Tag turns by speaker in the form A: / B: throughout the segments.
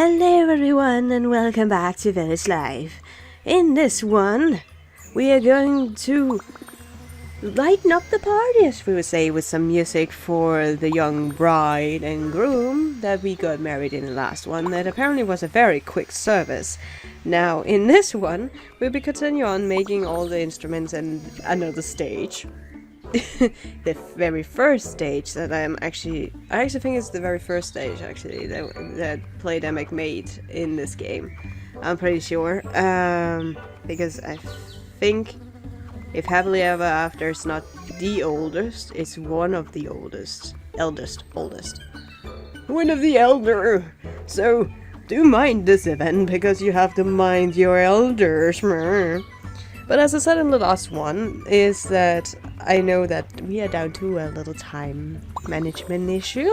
A: Hello everyone and welcome back to Village Life. In this one, we are going to lighten up the party, as we would say, with some music for the young bride and groom that we got married in the last one. That apparently was a very quick service. Now, in this one, we'll be continue on making all the instruments and another stage. The very first stage that I actually think it's the very first stage actually that Playdemic made in this game. I'm pretty sure, because I think if Happily Ever After is not the oldest, it's one of the oldest. One of the elder! So, do mind this event, because you have to mind your elders. But as I said in the last one, is that I know that we are down to a little time management issue.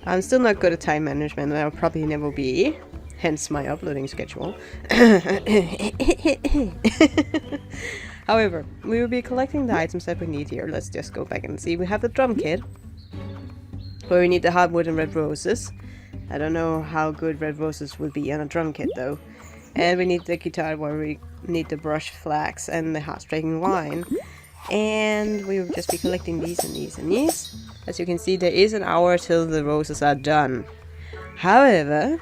A: I'm still not good at time management, and I'll probably never be. Hence my uploading schedule. However, we will be collecting the items that we need here. Let's just go back and see. We have the drum kit, where we need the hardwood and red roses. I don't know how good red roses will be on a drum kit though. And we need the guitar, where we need the brush flags and the heart-striking wine. And we will just be collecting these and these and these. As you can see, there is an hour till the roses are done. However,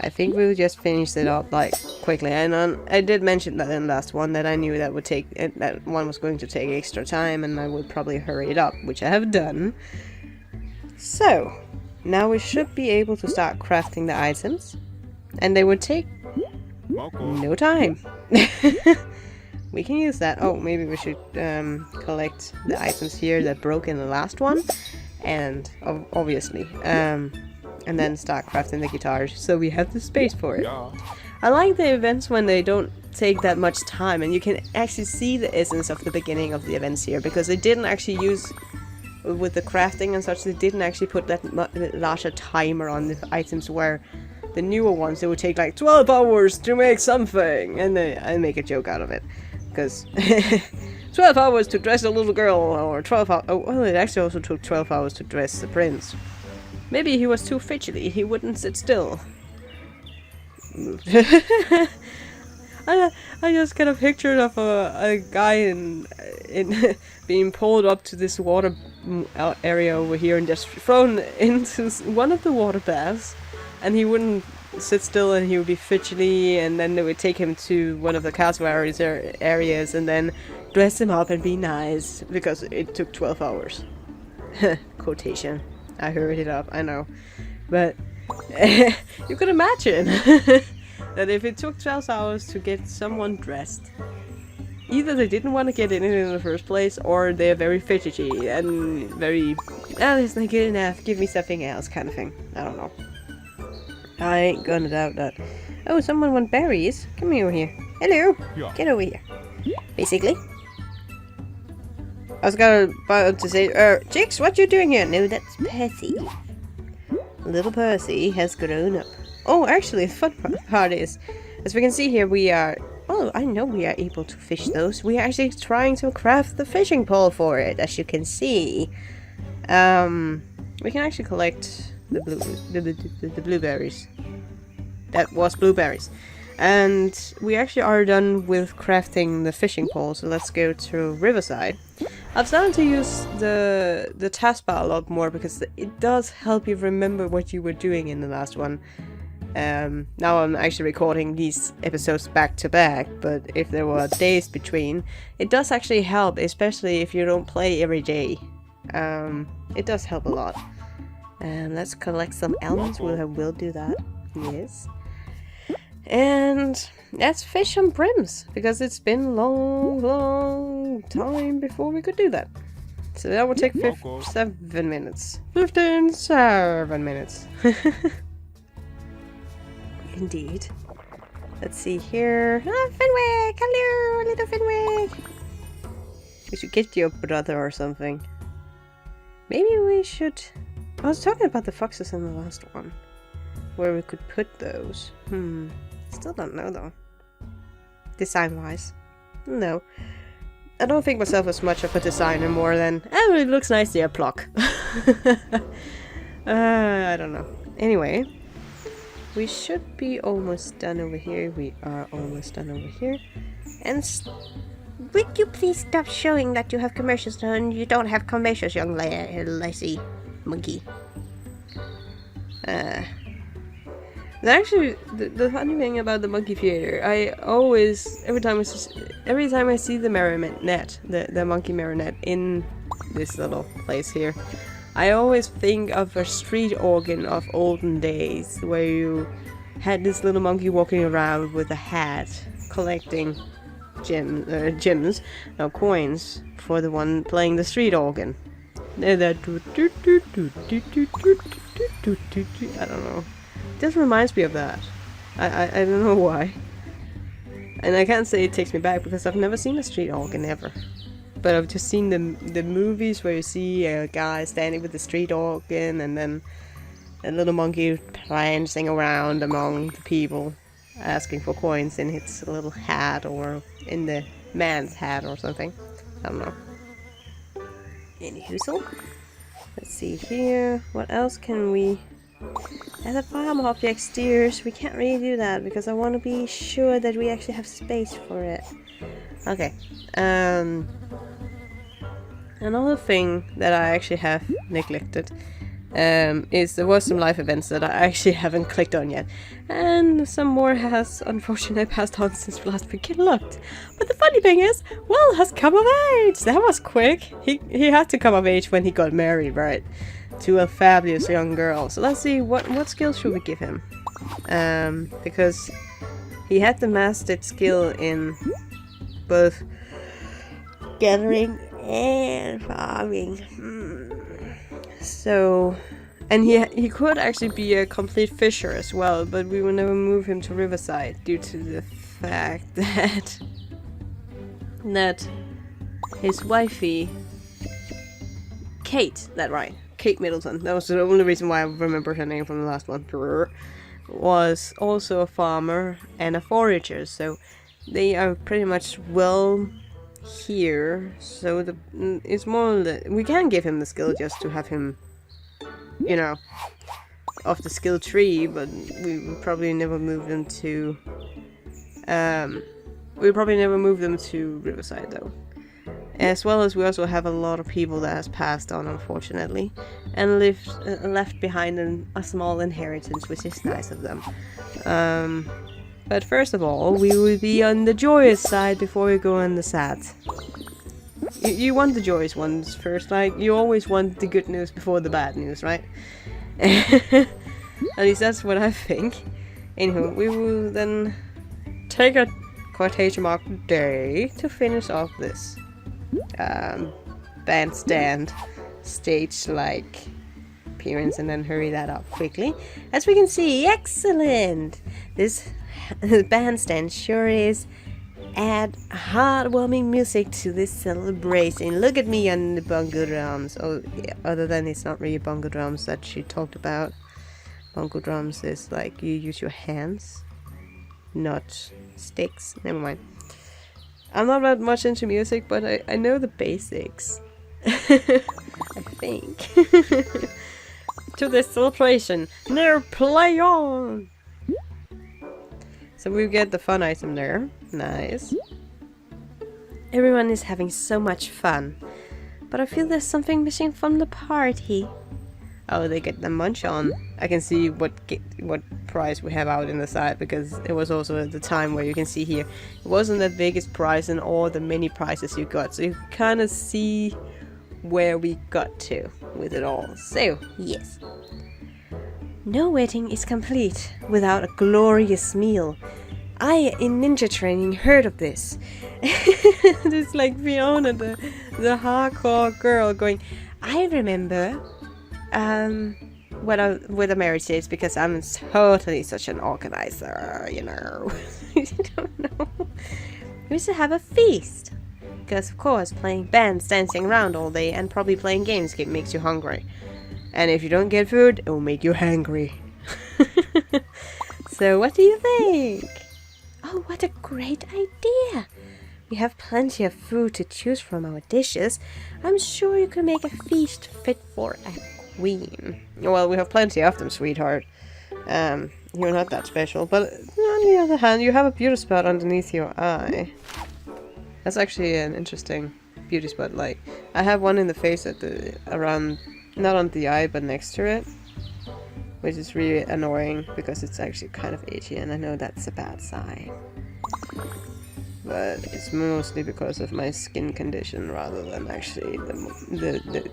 A: I think we'll just finish it up like quickly. And I did mention that in the last one, that I knew that would take that one was going to take extra time, and I would probably hurry it up, which I have done. So now we should be able to start crafting the items, and they would take no time. We can use that. Oh, maybe we should collect the items here that broke in the last one, and obviously and then start crafting the guitars, so we have the space for it. I like the events when they don't take that much time, and you can actually see the essence of the beginning of the events here, because they didn't actually use, with the crafting and such, they didn't actually put that larger timer on the items, where the newer ones, it would take like 12 hours to make something, and I make a joke out of it, because 12 hours to dress a little girl, or 12 hours, oh well, it actually also took 12 hours to dress the prince. Maybe he was too fidgety, he wouldn't sit still. I just get a picture of a guy in being pulled up to this water area over here and just thrown into one of the water baths, and he wouldn't sit still, and he would be fidgety, and then they would take him to one of the castle areas and then dress him up and be nice, because it took 12 hours. Quotation. I hurried it up, I know. But you could imagine that if it took 12 hours to get someone dressed, either they didn't want to get in the first place, or they're very fidgety and very, it's not good enough, give me something else kind of thing. I don't know. I ain't gonna doubt that. Oh, someone want berries? Come over here. Hello! Yeah. Get over here. Basically. I was about to say, Chicks, what you doing here? No, that's Percy. Little Percy has grown up. Oh, actually, the fun part is, as we can see here, we are, oh, I know we are able to fish those. We are actually trying to craft the fishing pole for it, as you can see. We can actually collect the blueberries. That was blueberries. And we actually are done with crafting the fishing pole, so let's go to Riverside. I've started to use the taskbar a lot more, because it does help you remember what you were doing in the last one. Now I'm actually recording these episodes back to back, but if there were days between, it does actually help, especially if you don't play every day. It does help a lot. And let's collect some almonds. We'll do that. Yes. And let's fish some brims, because it's been a long time before we could do that. So that will take 7 minutes. 7 minutes. Indeed. Let's see here. Ah, Fenwick! Hello, little Fenwick! We should get your brother or something. Maybe we should... I was talking about the foxes in the last one, where we could put those. Still don't know though. Design-wise. No. I don't think myself as much of a designer more than, oh, it looks nice there, pluck. I don't know. Anyway, we should be almost done over here. We are almost done over here. And would you please stop showing that you have commercials done? You don't have commercials, young lazy monkey. Actually, the funny thing about the monkey theater, I always, every time I see the marionette, the monkey marionette in this little place here, I always think of a street organ of olden days, where you had this little monkey walking around with a hat, collecting coins for the one playing the street organ. I don't know. This reminds me of that. I don't know why. And I can't say it takes me back because I've never seen a street organ ever. But I've just seen the movies where you see a guy standing with the street organ and then a little monkey prancing around among the people asking for coins in its little hat or in the man's hat or something. I don't know. Anywho, let's see here. What else can we... As a farm object steers, we can't really do that because I want to be sure that we actually have space for it. Okay. Another thing that I actually have neglected is there was some live events that I actually haven't clicked on yet. And some more has unfortunately passed on since last week looked. But the funny thing is, Will has come of age! That was quick! He had to come of age when he got married, right? To a fabulous young girl. So let's see, what skills should we give him? Because he had the mastered skill in both gathering and farming. So, and he could actually be a complete fisher as well, but we will never move him to Riverside due to the fact that his wifey, Kate, Kate Middleton, that was the only reason why I remember her name from the last one, was also a farmer and a forager, so they are pretty much well here. So it's more that we can give him the skill just to have him, you know, off the skill tree, but we will probably never move them to Riverside though. As well as we also have a lot of people that has passed on, unfortunately, and left behind a small inheritance, which is nice of them. But first of all, we will be on the joyous side before we go on the sad. You want the joyous ones first, like, you always want the good news before the bad news, right? At least that's what I think. Anywho, we will then take a quotation mark day to finish off this bandstand stage-like appearance and then hurry that up quickly. As we can see, excellent! This bandstand sure is add heartwarming music to this celebration. Look at me on the bongo drums. Oh, yeah, other than it's not really bongo drums that she talked about. Bongo drums is like you use your hands, not sticks. Never mind. I'm not that much into music, but I know the basics. I think. To this celebration. Now play on! So we get the fun item there. Nice. Everyone is having so much fun. But I feel there's something missing from the party. Oh, they get the munch on. I can see what prize we have out in the side, because it was also at the time where you can see here. It wasn't the biggest prize in all the many prizes you got. So you kind of see where we got to with it all. So, yes. No wedding is complete without a glorious meal. I, in ninja training, heard of this. It's like Fiona, the hardcore girl, going, I remember what a marriage is, because I'm totally such an organizer, you know. You don't know. We used to have a feast. Because, of course, playing bands, dancing around all day, and probably playing games makes you hungry. And if you don't get food, it will make you hangry. So, what do you think? Oh, what a great idea! We have plenty of food to choose from our dishes. I'm sure you can make a feast fit for a Ween. Well, we have plenty of them, sweetheart. You're not that special, but on the other hand, you have a beauty spot underneath your eye. That's actually an interesting beauty spot. Like, I have one in the face at the around, not on the eye, but next to it, which is really annoying because it's actually kind of itchy, and I know that's a bad sign. But it's mostly because of my skin condition rather than actually the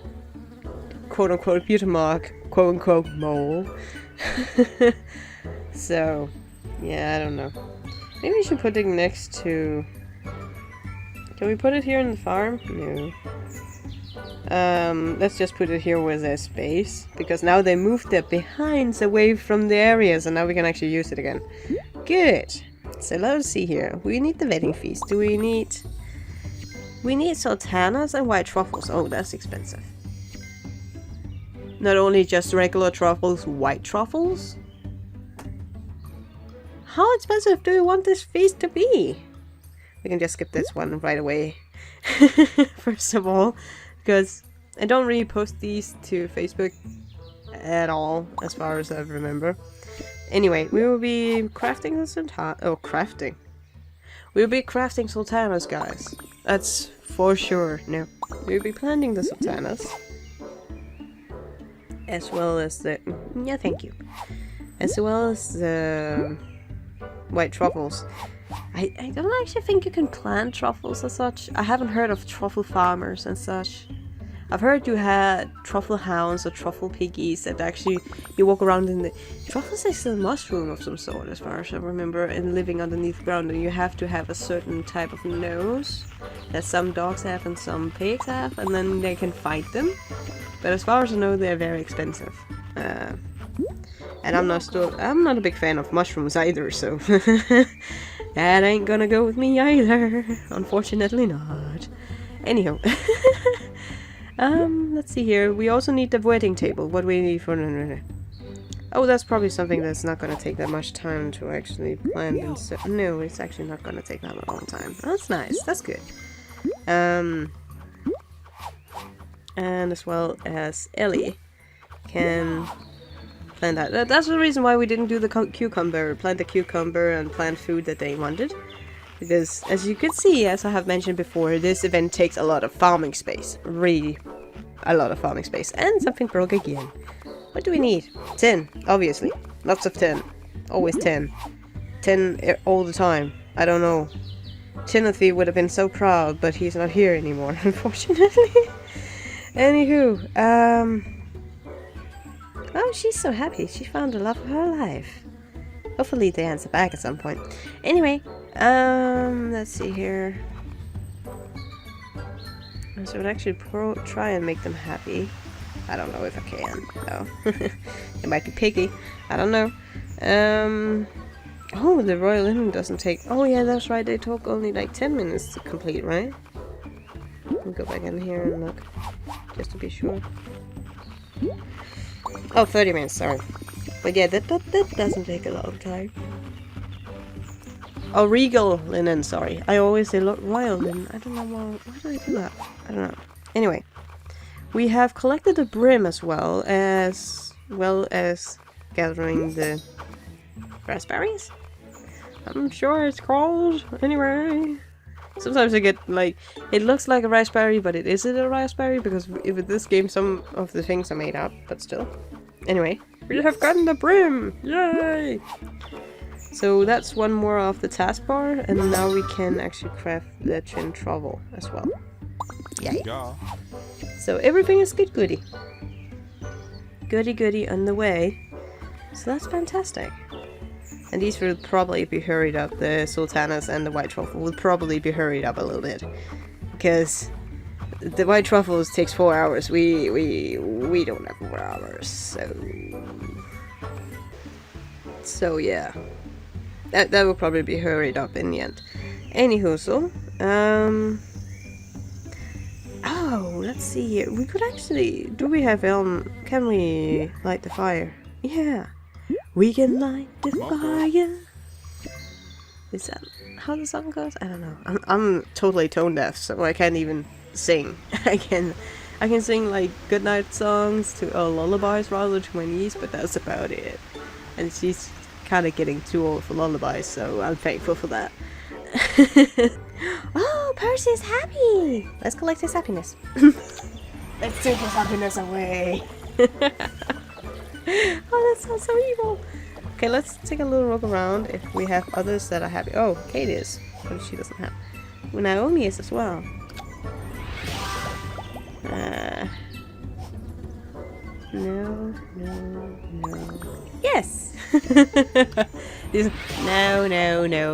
A: quote-unquote beauty mark, quote-unquote mole. So, yeah, I don't know. Maybe we should put it next to... Can we put it here in the farm? No. Let's just put it here where there's space, because now they moved their behinds away from the areas, and now we can actually use it again. Good! So let's see here. We need the wedding feast. Do we need... We need sultanas and white truffles. Oh, that's expensive. Not only just regular truffles, white truffles? How expensive do you want this feast to be? We can just skip this one right away. First of all, because I don't really post these to Facebook at all, as far as I remember. Anyway, we will be crafting the sultana. Oh, crafting. We'll be crafting sultanas, guys. That's for sure. No, we'll be planting the sultanas. As well as the... Yeah, thank you. As well as the white truffles. I don't actually think you can plant truffles as such. I haven't heard of truffle farmers and such. I've heard you had truffle hounds or truffle piggies that actually you walk around in the... Truffles is a mushroom of some sort, as far as I remember, and living underneath the ground, and you have to have a certain type of nose that some dogs have and some pigs have, and then they can fight them. But as far as I know, they're very expensive. And I'm not a big fan of mushrooms either, so that ain't gonna go with me either. Unfortunately not. Anyhow. Let's see here. We also need the wedding table. What do we need for... Oh, that's probably something that's not gonna take that much time to actually plan and set. No, it's actually not gonna take that a long time. That's nice. That's good. And as well as Ellie can plant that. That's the reason why we didn't do the cucumber. Plant the cucumber and plant food that they wanted. Because, as you can see, as I have mentioned before, this event takes a lot of farming space. Really, a lot of farming space. And something broke again. What do we need? 10, obviously. Lots of 10. Always 10. 10 all the time. I don't know. Timothy would have been so proud, but he's not here anymore, unfortunately. Anywho, oh, she's so happy. She found the love of her life. Hopefully they answer back at some point. Anyway, let's see here. So I would actually try and make them happy. I don't know if I can, though. It might be picky. I don't know. Oh, the royal hymn doesn't take... Oh yeah, that's right. They took only like 10 minutes to complete, right? We'll go back in here and look. Just to be sure. Oh, 30 minutes, sorry. But yeah, that doesn't take a long time. Oh, regal linen, sorry. I always say royal linen. I don't know why do I do that? I don't know. Anyway. We have collected the brim as well as gathering the raspberries. I'm sure it's called. Anyway. Sometimes I get like, it looks like a raspberry, but it isn't a raspberry because with this game some of the things are made up, but still. Anyway, we have gotten the brim! Yay! So that's one more of the taskbar, and now we can actually craft the chin trowel as well. Yay! Yeah. So everything is good goody. Goody goody on the way. So that's fantastic. And these will probably be hurried up. The sultanas and the white truffle will probably be hurried up a little bit. Because the white truffles takes 4 hours. We don't have 4 hours. So yeah. That will probably be hurried up in the end. Anywho, so oh, let's see here. We could actually... Do we have can we light the fire? Yeah. We can light the fire. Is that how the song goes? I don't know. I'm totally tone deaf, so I can't even sing. I can sing like goodnight songs to lullabies rather to my niece, but that's about it. And she's kind of getting too old for lullabies, so I'm thankful for that. Oh, Percy's happy! Let's collect his happiness. Let's take his happiness away. Oh, that sounds so evil. Okay, let's take a little look around if we have others that are happy. Oh, Kate is, but she doesn't have. Well, Naomi is as well. No. Yes! No.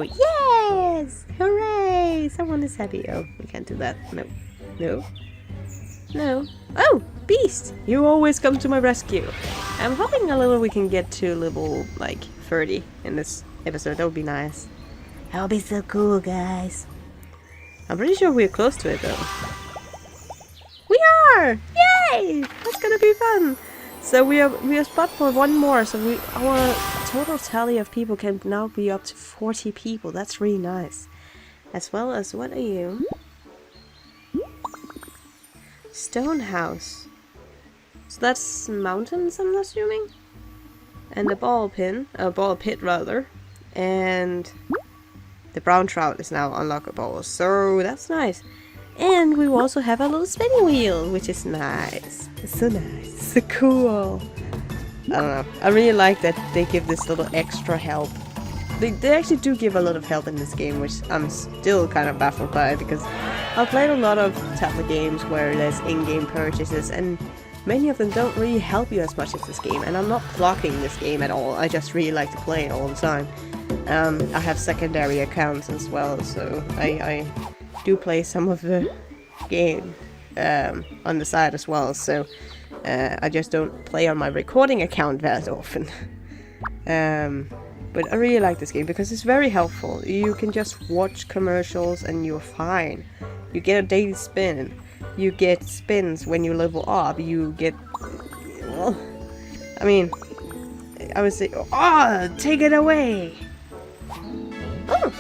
A: Yes! Hooray! Someone is happy. Oh, we can't do that. No. Oh! Beast! You always come to my rescue. I'm hoping a little we can get to level, like, 30 in this episode. That would be nice. That would be so cool, guys. I'm pretty sure we're close to it, though. We are! Yay! That's gonna be fun! So we are spot for one more, so our total tally of people can now be up to 40 people. That's really nice. As well as, what are you? Stone house. So that's mountains, I'm assuming? And the ball pit rather. And the brown trout is now unlockable, so that's nice. And we also have a little spinning wheel, which is nice. It's so nice. So cool. I don't know. I really like that they give this little extra help. They actually do give a lot of help in this game, which I'm still kind of baffled by, because I've played a lot of tablet games where there's in-game purchases, and many of them don't really help you as much as this game. And I'm not blocking this game at all. I just really like to play it all the time. I have secondary accounts as well, so I do play some of the game on the side as well, so I just don't play on my recording account that often. But I really like this game because it's very helpful. You can just watch commercials and you're fine. You get a daily spin. You get spins when you level up. You get... well, I mean, I would say... oh, take it away! Oh!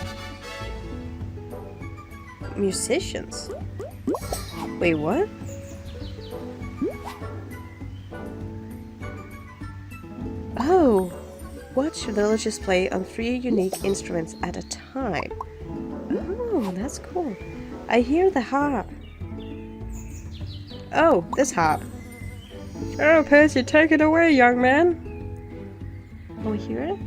A: Musicians? Wait, what? Oh! Watch villagers play on 3 unique instruments at a time. Oh, that's cool. I hear the harp. Oh, this harp. Oh, Percy, take it away, young man. Oh, we hear it?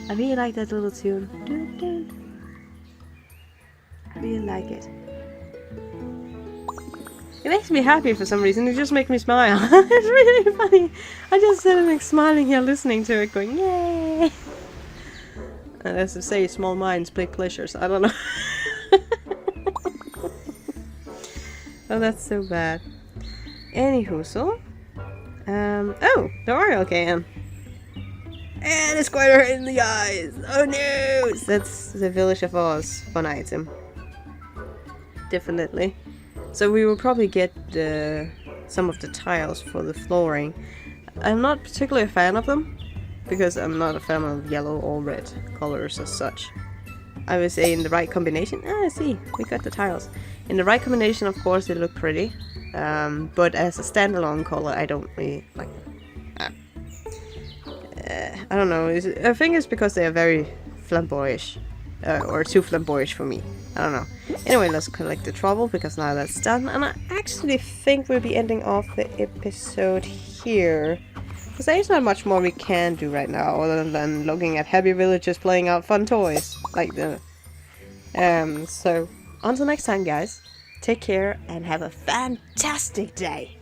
A: I really like that little tune. I really like it. It makes me happy for some reason. It just makes me smile. It's really funny. I just sit like smiling here listening to it going, yay! As to say, small minds, big pleasures. I don't know. Oh, that's so bad. Anywho, so... oh! The Oriole can! And it's quite hurt in the eyes! Oh no! That's the Village of Oz fun item. Definitely. So we will probably get some of the tiles for the flooring. I'm not particularly a fan of them, because I'm not a fan of yellow or red colors as such. I would say in the right combination... ah, see, we got the tiles. In the right combination, of course, they look pretty. But as a standalone color, I don't really like them. I don't know, I think it's because they are very flamboyant. Or too flamboyant for me. I don't know. Anyway, let's collect the trouble, because now that's done. And I actually think we'll be ending off the episode here. Because there's not much more we can do right now, other than looking at happy villagers playing out fun toys. Like the... so, until next time, guys. Take care, and have a fantastic day.